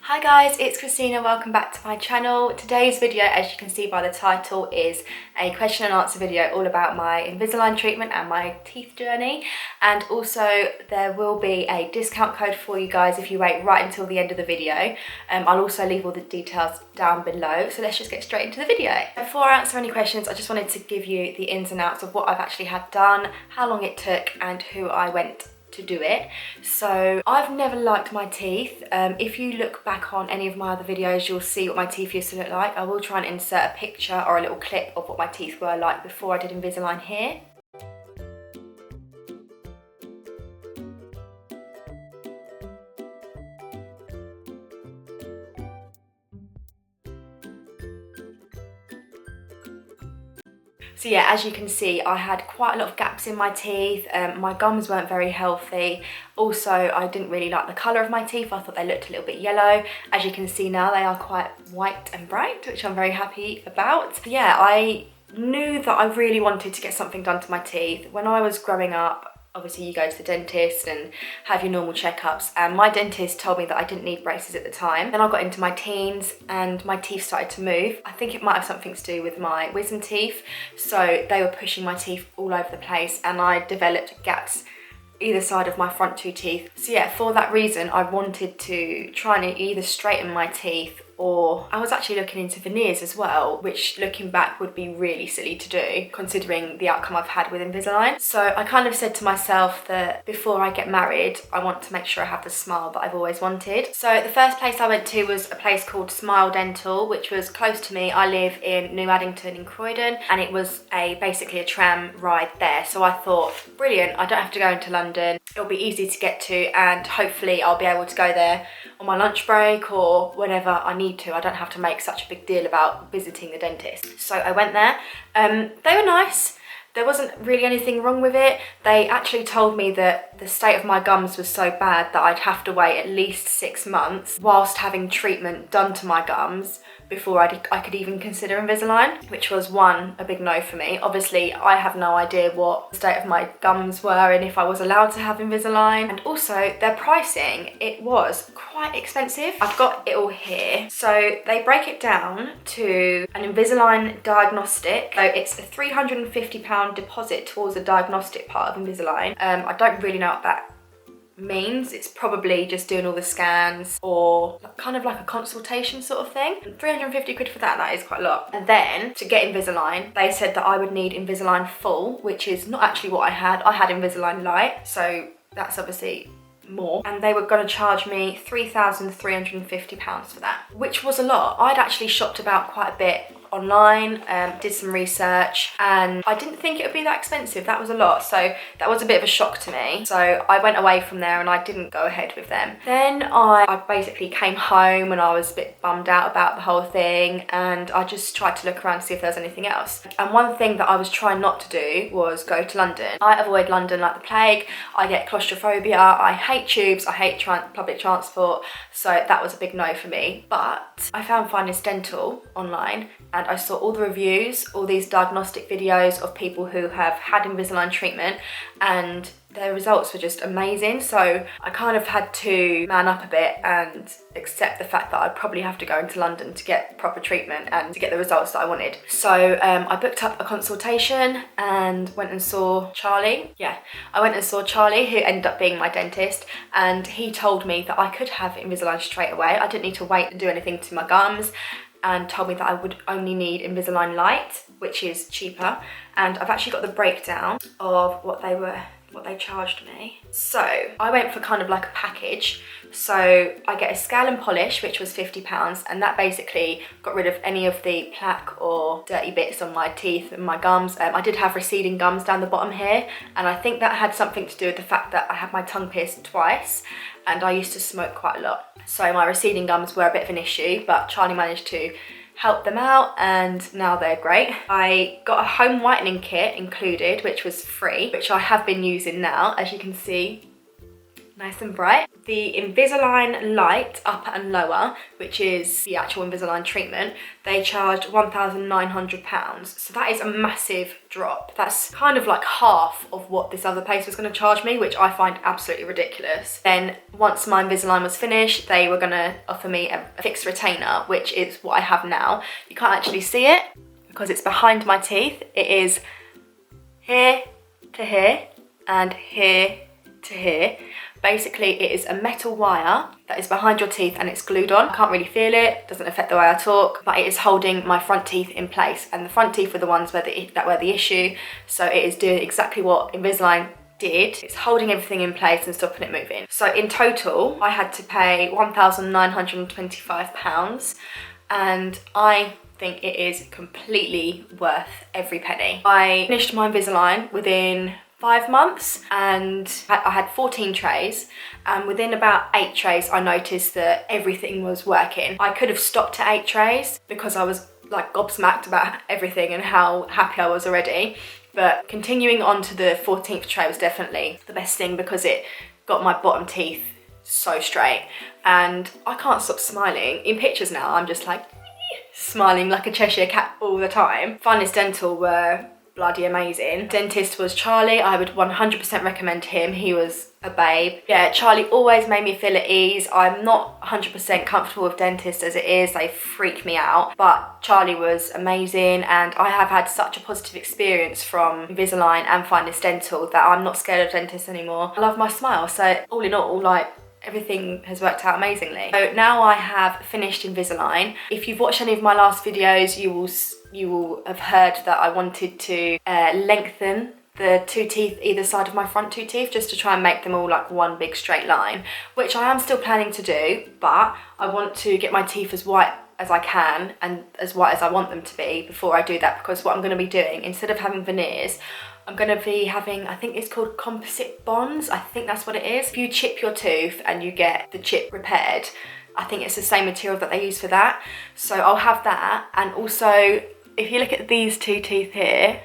Hi guys, it's Kristina. Welcome back to my channel. Today's video, as you can see by the title, is a question and answer video all about my Invisalign treatment and my teeth journey. And also there will be a discount code for you guys if you wait right until the end of the video. I'll also leave all the details down below. So let's just get straight into the video. Before I answer any questions, I just wanted to give you the ins and outs of what I've actually had done, how long it took, and who I went to do it. So I've never liked my teeth. If you look back on any of my other videos, you'll see what my teeth used to look like. I will try and insert a picture or a little clip of what my teeth were like before I did Invisalign here. So yeah, as you can see, I had quite a lot of gaps in my teeth. My gums weren't very healthy. Also, I didn't really like the colour of my teeth. I thought they looked a little bit yellow. As you can see now, they are quite white and bright, which I'm very happy about. Yeah, I knew that I really wanted to get something done to my teeth. When I was growing up, obviously you go to the dentist and have your normal checkups, and my dentist told me that I didn't need braces at the time. Then I got into my teens and my teeth started to move. I think it might have something to do with my wisdom teeth, so they were pushing my teeth all over the place and I developed gaps either side of my front two teeth. So yeah, for that reason I wanted to try and either straighten my teeth, or I was actually looking into veneers as well, which looking back would be really silly to do considering the outcome I've had with Invisalign. So I kind of said to myself that before I get married, I want to make sure I have the smile that I've always wanted. So the first place I went to was a place called Smile Dental, which was close to me. I live in New Addington in Croydon, and it was basically a tram ride there. So I thought, brilliant, I don't have to go into London. It'll be easy to get to, and hopefully I'll be able to go there on my lunch break or whenever I need to. I don't have to make such a big deal about visiting the dentist. So I went there. They were nice. There wasn't really anything wrong with it. They actually told me that the state of my gums was so bad that I'd have to wait at least 6 months whilst having treatment done to my gums before I could even consider Invisalign, which was a big no for me. Obviously, I have no idea what the state of my gums were and if I was allowed to have Invisalign. And also their pricing, it was quite expensive. I've got it all here. So they break it down to an Invisalign diagnostic. So it's a £350 deposit towards the diagnostic part of Invisalign. I don't really know what that means. It's probably just doing all the scans or kind of like a consultation sort of thing. 350 quid for that is quite a lot. And then to get Invisalign, they said that I would need Invisalign Full, which is not actually what I had. I had Invisalign Lite, so that's obviously more, and they were going to charge me £3,350 for that, which was a lot. I'd actually shopped about quite a bit online, did some research, and I didn't think it would be that expensive. That was a lot, so that was a bit of a shock to me. So I went away from there and I didn't go ahead with them. Then I basically came home and I was a bit bummed out about the whole thing, and I just tried to look around to see if there was anything else. And one thing that I was trying not to do was go to London. I avoid London like the plague. I get claustrophobia, I hate tubes, I hate public transport, so that was a big no for me. But I found Finest Dental online, and I saw all the reviews, all these diagnostic videos of people who have had Invisalign treatment, and their results were just amazing. So I kind of had to man up a bit and accept the fact that I'd probably have to go into London to get proper treatment and to get the results that I wanted. So I booked up a consultation and went and saw Charlie. Yeah, I went and saw Charlie, who ended up being my dentist, and he told me that I could have Invisalign straight away. I didn't need to wait and do anything to my gums, and told me that I would only need Invisalign Lite, which is cheaper. And I've actually got the breakdown of what they charged me. So I went for kind of like a package. So I get a scale and polish, which was £50, and that basically got rid of any of the plaque or dirty bits on my teeth and my gums. I did have receding gums down the bottom here, and I think that had something to do with the fact that I had my tongue pierced twice, and I used to smoke quite a lot. So my receding gums were a bit of an issue, but Charlie managed to help them out, and now they're great. I got a home whitening kit included, which was free, which I have been using now. As you can see, nice and bright. The Invisalign Lite upper and lower, which is the actual Invisalign treatment, they charged £1,900. So that is a massive drop. That's kind of like half of what this other place was going to charge me, which I find absolutely ridiculous. Then once my Invisalign was finished, they were going to offer me a fixed retainer, which is what I have now. You can't actually see it because it's behind my teeth. It is here to here and here to here. Basically, it is a metal wire that is behind your teeth and it's glued on. I can't really feel it, doesn't affect the way I talk, but it is holding my front teeth in place. And the front teeth were the ones that were the issue. So it is doing exactly what Invisalign did. It's holding everything in place and stopping it moving. So in total, I had to pay £1,925, and I think it is completely worth every penny. I finished my Invisalign within 5 months and I had 14 trays, and within about 8 trays I noticed that everything was working. I could have stopped at 8 trays because I was like gobsmacked about everything and how happy I was already, but continuing on to the 14th tray was definitely the best thing because it got my bottom teeth so straight and I can't stop smiling. In pictures now I'm just like smiling like a Cheshire cat all the time. Finest Dental were bloody amazing. Dentist was Charlie. I would 100% recommend him. He was a babe. Yeah, Charlie always made me feel at ease. I'm not 100% comfortable with dentists as it is. They freak me out. But Charlie was amazing and I have had such a positive experience from Invisalign and Finest Dental that I'm not scared of dentists anymore. I love my smile. So all in all, like, everything has worked out amazingly. So now I have finished Invisalign. If you've watched any of my last videos, you will have heard that I wanted to lengthen the 2 teeth either side of my front 2 teeth just to try and make them all like one big straight line, which I am still planning to do, but I want to get my teeth as white as I can and as white as I want them to be before I do that, because what I'm going to be doing, instead of having veneers, I'm going to be having, I think it's called composite bonds, I think that's what it is. If you chip your tooth and you get the chip repaired, I think it's the same material that they use for that. So I'll have that, and also if you look at these 2 teeth here,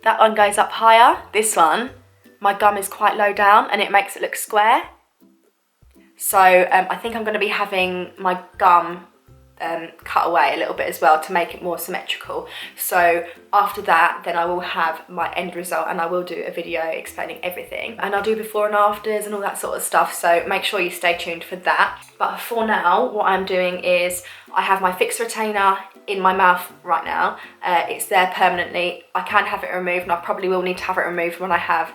that one goes up higher. This one, my gum is quite low down and it makes it look square. So I think I'm going to be having my gum cut away a little bit as well to make it more symmetrical. So after that, then I will have my end result and I will do a video explaining everything, and I'll do before and afters and all that sort of stuff, so make sure you stay tuned for that. But for now, what I'm doing is I have my fixed retainer in my mouth right now. It's there permanently. I can have it removed and I probably will need to have it removed when I have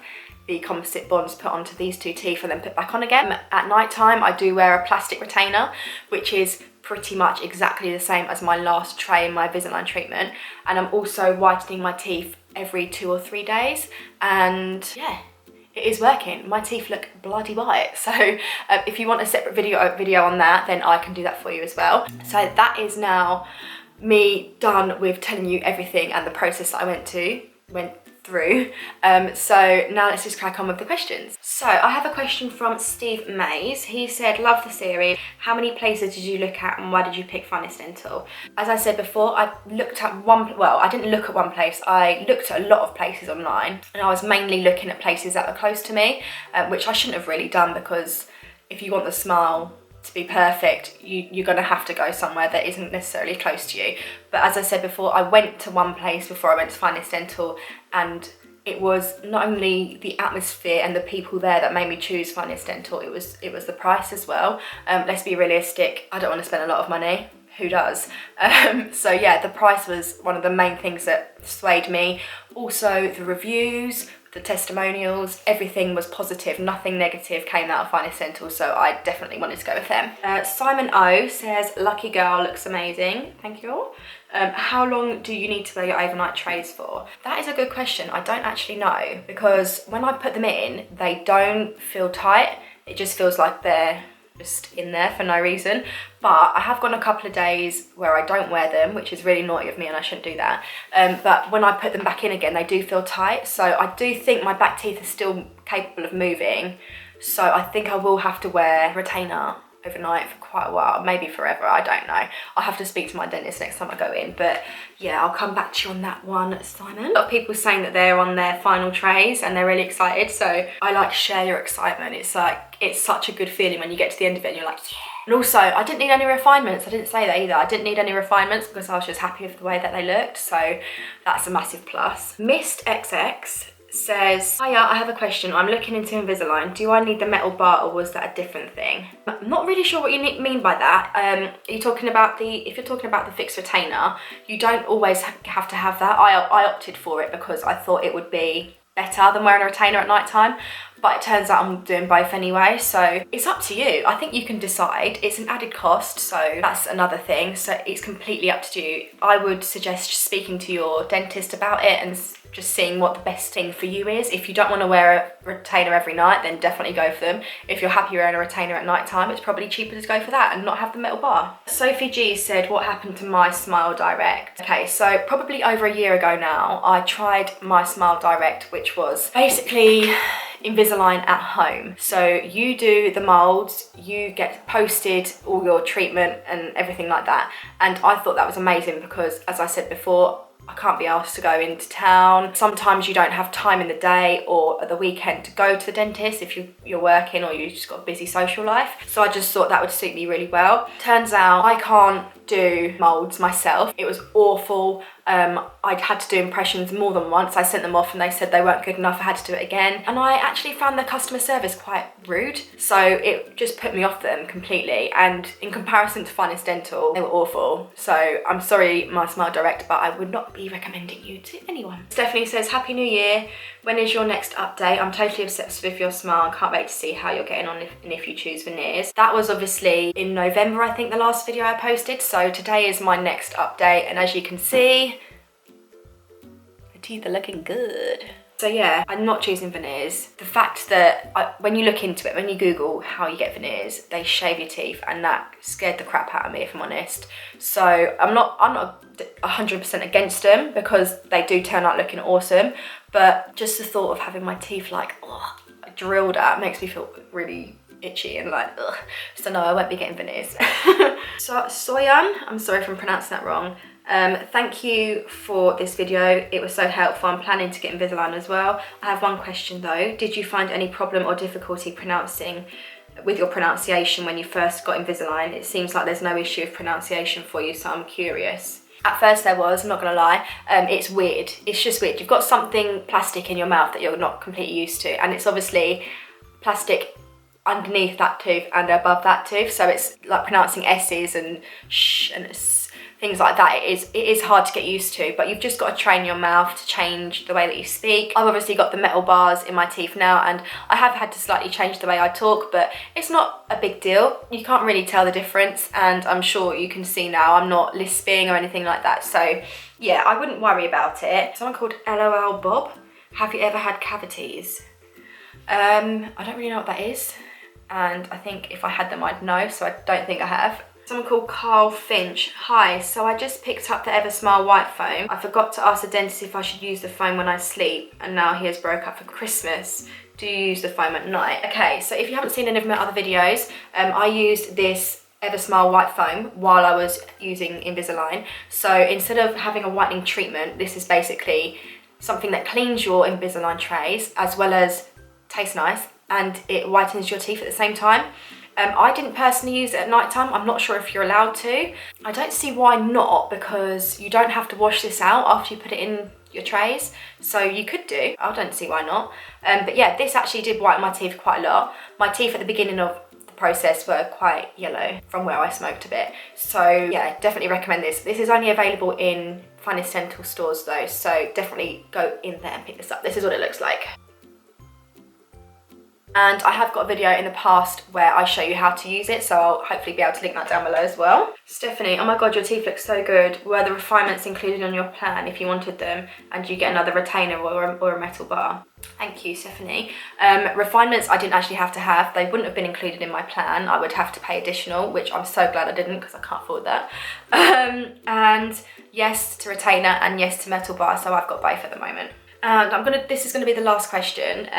the composite bonds put onto these 2 teeth and then put back on again. At night time I do wear a plastic retainer, which is pretty much exactly the same as my last tray in my Invisalign treatment, and I'm also whitening my teeth every 2 or 3 days, and yeah, it is working. My teeth look bloody white. So if you want a separate video on that, then I can do that for you as well. So that is now me done with telling you everything and the process that I went through. So now let's just crack on with the questions. So I have a question from Steve Mays. He said, love the series. How many places did you look at and why did you pick Finest Dental? As I said before, I looked at I didn't look at one place. I looked at a lot of places online, and I was mainly looking at places that were close to me, which I shouldn't have really done, because if you want the smile to be perfect, you're going to have to go somewhere that isn't necessarily close to you. But as I said before, I went to one place before I went to Finest Dental, and it was not only the atmosphere and the people there that made me choose Finest Dental, it was the price as well. Let's be realistic, I don't want to spend a lot of money. Who does? So yeah, the price was one of the main things that swayed me. Also the reviews, the testimonials, everything was positive. Nothing negative came out of Finest Dental, so I definitely wanted to go with them. Simon O says, lucky girl, looks amazing. Thank you all. How long do you need to wear your overnight trays for? That is a good question. I don't actually know, because when I put them in, they don't feel tight. It just feels like they're just in there for no reason. But I have gone a couple of days where I don't wear them, which is really naughty of me and I shouldn't do that. But when I put them back in again, they do feel tight. So I do think my back teeth are still capable of moving. So I think I will have to wear a retainer overnight for quite a while, maybe forever, I don't know. I'll have to speak to my dentist next time I go in, but yeah, I'll come back to you on that one, Simon. A lot of people saying that they're on their final trays and they're really excited, so I like share your excitement. It's like, it's such a good feeling when you get to the end of it and you're like, yeah. And also, I didn't need any refinements. I didn't say that either. I didn't need any refinements because I was just happy with the way that they looked, so that's a massive plus. Mist XX says, hiya, I have a question. I'm looking into Invisalign. Do I need the metal bar or was that a different thing? I'm not really sure what you mean by that. Are you talking about if you're talking about the fixed retainer, you don't always have to have that. I opted for it because I thought it would be better than wearing a retainer at night time, but it turns out I'm doing both anyway, so it's up to you. I think you can decide. It's an added cost, so that's another thing, so it's completely up to you. I would suggest speaking to your dentist about it and just seeing what the best thing for you is. If you don't want to wear a retainer every night, then definitely go for them. If you're happy wearing a retainer at night time, it's probably cheaper to go for that and not have the metal bar. Sophie G said, what happened to My Smile Direct? Okay, so probably over a year ago now, I tried My Smile Direct, which was basically Invisalign at home. So you do the molds, you get posted all your treatment and everything like that. And I thought that was amazing because, as I said before, I can't be asked to go into town. Sometimes you don't have time in the day or at the weekend to go to the dentist if you're working or you've just got a busy social life. So I just thought that would suit me really well. Turns out I can't do molds myself. It was awful. I'd had to do impressions more than once. I sent them off and they said they weren't good enough. I had to do it again. And I actually found the customer service quite rude. So it just put me off them completely. And in comparison to Finest Dental, they were awful. So I'm sorry, My Smile Direct, but I would not be recommending you to anyone. Stephanie says, Happy New Year. When is your next update? I'm totally obsessed with your smile. Can't wait to see how you're getting on if you choose veneers. That was obviously in November, I think, the last video I posted. So today is my next update. And as you can see, the teeth are looking good. So yeah, I'm not choosing veneers. The fact that when you look into it, when you Google how you get veneers, they shave your teeth, and that scared the crap out of me, if I'm honest. So I'm not 100% against them because they do turn out looking awesome, but just the thought of having my teeth like drilled at makes me feel really itchy and like ugh. So no, I won't be getting veneers. So Soyan, I'm sorry if I'm pronouncing that wrong. Thank you for this video. It was so helpful. I'm planning to get Invisalign as well. I have one question though. Did you find any problem or difficulty pronouncing with your pronunciation when you first got Invisalign? It seems like there's no issue of pronunciation for you, so I'm curious. At first there was, I'm not gonna lie. It's weird. It's just weird. You've got something plastic in your mouth that you're not completely used to, and it's obviously plastic underneath that tooth and above that tooth, so it's like pronouncing S's and sh and things like that. It is hard to get used to, but you've just got to train your mouth to change the way that you speak. I've obviously got the metal bars in my teeth now, and I have had to slightly change the way I talk, but it's not a big deal. You can't really tell the difference, and I'm sure you can see now I'm not lisping or anything like that, so yeah, I wouldn't worry about it. Someone called LOL Bob, have you ever had cavities? I don't really know what that is, and I think if I had them I'd know, so I don't think I have. Someone called Carl Finch. Hi, so I just picked up the EVERSMILE white foam. I forgot to ask the dentist if I should use the foam when I sleep, and now he has broke up for Christmas. Do you use the foam at night? Okay, so if you haven't seen any of my other videos, I used this EVERSMILE white foam while I was using Invisalign. So instead of having a whitening treatment, this is basically something that cleans your Invisalign trays as well as tastes nice, and it whitens your teeth at the same time. I didn't personally use it at night time. I'm not sure if you're allowed to. I don't see why not, because you don't have to wash this out after you put it in your trays, so you could do. I don't see why not. But yeah, this actually did whiten my teeth quite a lot. My teeth at the beginning of the process were quite yellow from where I smoked a bit. So yeah, definitely recommend this. This is only available in Finest Dental stores though, so definitely go in there and pick this up. This is what it looks like. And I have got a video in the past where I show you how to use it, so I'll hopefully be able to link that down below as well. Stephanie, oh my god, your teeth look so good. Were the refinements included on your plan if you wanted them, and you get another retainer or a metal bar? Thank you, Stephanie. Refinements I didn't actually have to have. They wouldn't have been included in my plan. I would have to pay additional, which I'm so glad I didn't because I can't afford that. And yes to retainer and yes to metal bar, so I've got both at the moment. And this is gonna be the last question.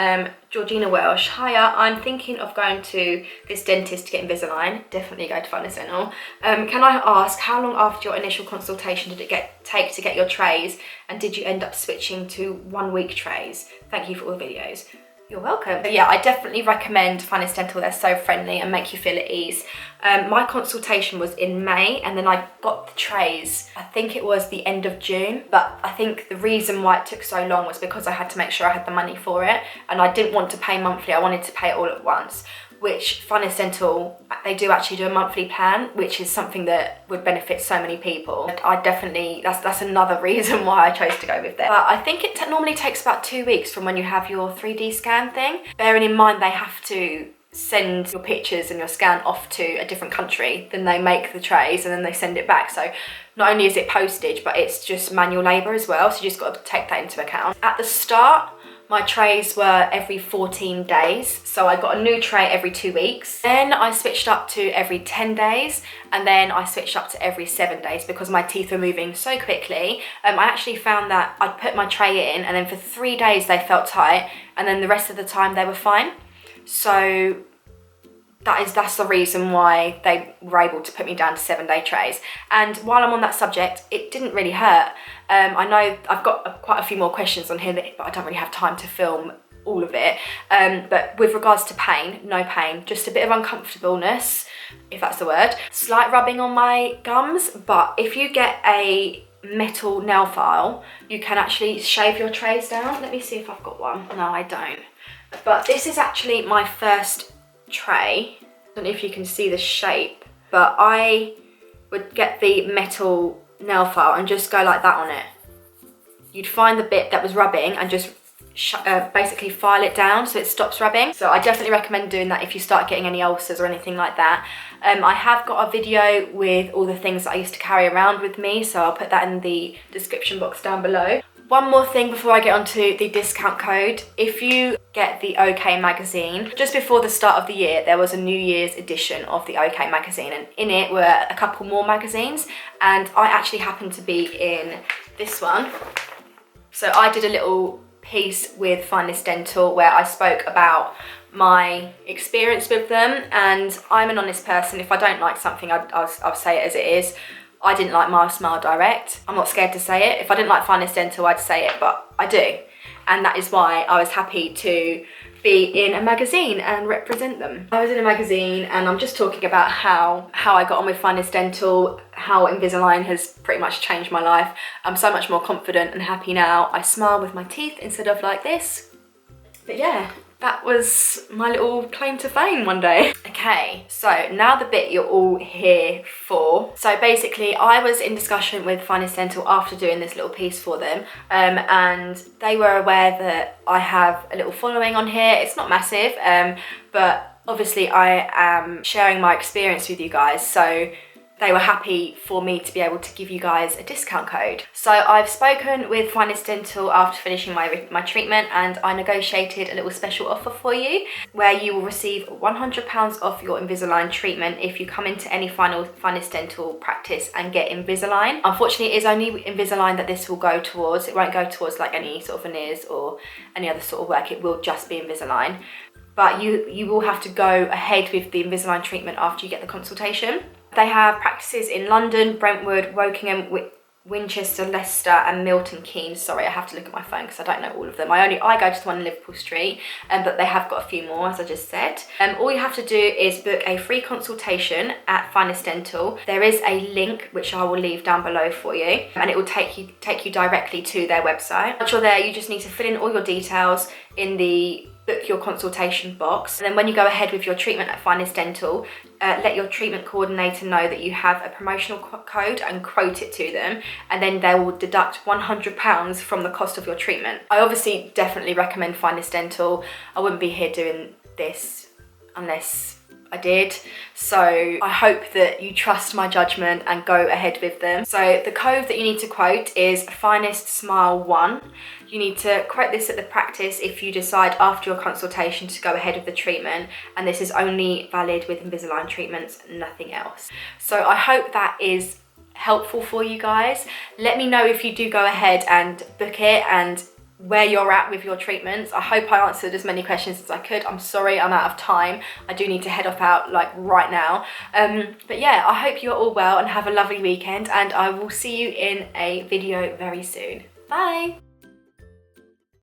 Georgina Welsh, hiya, I'm thinking of going to this dentist to get Invisalign. Definitely go to Finest Dental. Can I ask, how long after your initial consultation did it take to get your trays? And did you end up switching to 1 week trays? Thank you for all the videos. You're welcome. But yeah, I definitely recommend Finest Dental. They're so friendly and make you feel at ease. My consultation was in May, and then I got the trays, I think it was the end of June. But I think the reason why it took so long was because I had to make sure I had the money for it, and I didn't want to pay monthly. I wanted to pay it all at once, which Finest Dental, they do actually do a monthly plan, which is something that would benefit so many people. I definitely, that's another reason why I chose to go with them. But I think it normally takes about 2 weeks from when you have your 3D scan thing. Bearing in mind they have to send your pictures and your scan off to a different country, then they make the trays and then they send it back. So not only is it postage, but it's just manual labour as well, so you just got to take that into account. At the start, my trays were every 14 days, so I got a new tray every 2 weeks. Then I switched up to every 10 days, and then I switched up to every 7 days because my teeth were moving so quickly. I actually found that I'd put my tray in, and then for 3 days they felt tight, and then the rest of the time they were fine. So that's the reason why they were able to put me down to 7-day trays. And while I'm on that subject, it didn't really hurt. I know I've got quite a few more questions on here, but I don't really have time to film all of it. But with regards to pain, no pain, just a bit of uncomfortableness, if that's the word. Slight rubbing on my gums, but if you get a metal nail file, you can actually shave your trays down. Let me see if I've got one. No, I don't. But this is actually my first tray. I don't know if you can see the shape, but I would get the metal nail file and just go like that on it. You'd find the bit that was rubbing and just basically file it down so it stops rubbing. So I definitely recommend doing that if you start getting any ulcers or anything like that. I have got a video with all the things that I used to carry around with me, so I'll put that in the description box down below. One more thing before I get onto the discount code. If you get the OK magazine, just before the start of the year, there was a New Year's edition of the OK magazine, and in it were a couple more magazines, and I actually happened to be in this one. So I did a little piece with Finest Dental where I spoke about my experience with them, and I'm an honest person. If I don't like something, I'll say it as it is. I didn't like my Smile Direct. I'm not scared to say it. If I didn't like Finest Dental, I'd say it, but I do. And that is why I was happy to be in a magazine and represent them. I was in a magazine, and I'm just talking about how I got on with Finest Dental, how Invisalign has pretty much changed my life. I'm so much more confident and happy now. I smile with my teeth instead of like this. But yeah, that was my little claim to fame one day. Okay, so now the bit you're all here for. So basically, I was in discussion with Finest Dental after doing this little piece for them, and they were aware that I have a little following on here. It's not massive, but obviously I am sharing my experience with you guys, so they were happy for me to be able to give you guys a discount code. So I've spoken with Finest Dental after finishing my treatment, and I negotiated a little special offer for you where you will receive £100 off your Invisalign treatment if you come into any Finest Dental practice and get Invisalign. Unfortunately, it is only Invisalign that this will go towards. It won't go towards like any sort of veneers or any other sort of work. It will just be Invisalign. But you will have to go ahead with the Invisalign treatment after you get the consultation. They have practices in London, Brentwood, Wokingham, Winchester, Leicester and Milton Keynes. Sorry, I have to look at my phone because I don't know all of them. I go to the one in Liverpool Street, but they have got a few more, as I just said. All you have to do is book a free consultation at Finest Dental. There is a link which I will leave down below for you, and it will take you directly to their website. Once you're there, you just need to fill in all your details in the book your consultation box, and then when you go ahead with your treatment at Finest Dental, let your treatment coordinator know that you have a promotional code and quote it to them, and then they will deduct £100 from the cost of your treatment. I obviously definitely recommend Finest Dental. I wouldn't be here doing this unless I did, so I hope that you trust my judgment and go ahead with them. So the code that you need to quote is Finest Smile 1. You need to quote this at the practice if you decide after your consultation to go ahead with the treatment, and this is only valid with Invisalign treatments, nothing else. So I hope that is helpful for you guys. Let me know if you do go ahead and book it and where you're at with your treatments. I hope I answered as many questions as I could. I'm sorry I'm out of time. I do need to head off out like right now. But yeah, I hope you're all well and have a lovely weekend, and I will see you in a video very soon. Bye.